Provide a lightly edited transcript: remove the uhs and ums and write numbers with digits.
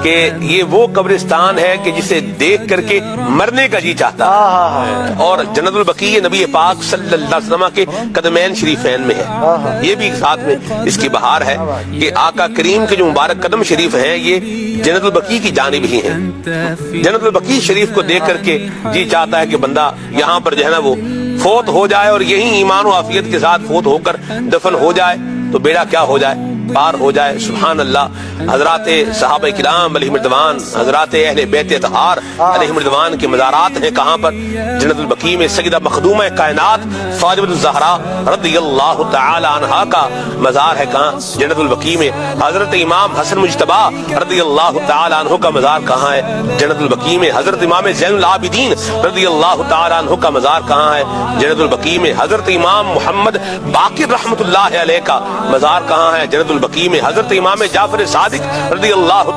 کہ یہ وہ قبرستان ہے کہ جسے دیکھ کر کے مرنے کا جی چاہتا ہے، اور جنت البقیع نبی پاک صلی اللہ علیہ وسلم کے قدمین شریفین میں ہے۔ یہ بھی ساتھ میں اس کی بہار ہے کہ آقا کریم کے جو مبارک قدم شریف ہیں یہ جنت البقیع کی جانب ہی ہیں۔ جنت البقیع شریف کو دیکھ کر کے جی چاہتا ہے کہ بندہ یہاں پر جو ہے نا وہ فوت ہو جائے اور یہی ایمان و عافیت کے ساتھ فوت ہو کر دفن ہو جائے تو بیڑا کیا ہو جائے، پار ہو جائے۔ سبحان اللہ۔ حضرات صحابہ کرام علیہم رضوان، حضرات اہل بیت اطہار علیہم رضوان کے مزارات ہیں کہاں پر؟ جنت البقیع میں۔ سیدہ مخدومہ کائنات فاطمہ الزہرا رضی اللہ تعالی عنہا کا مزار ہے کہاں؟ جنت البقیع میں۔ حضرت امام حسن مجتبی رضی اللہ تعالی عنہ کا مزار کہاں ہے؟ جنت البقیع میں۔ حضرت امام زین العابدین رضی اللہ تعالی عنہ کا مزار کہاں ہے؟ جنت البقیع میں۔ حضرت امام محمد باقر رحمۃ اللہ علیہ کا مزار کہاں ہے؟ جنت البقیع میں۔ حضرت امام جعفر صادق رضی اللہ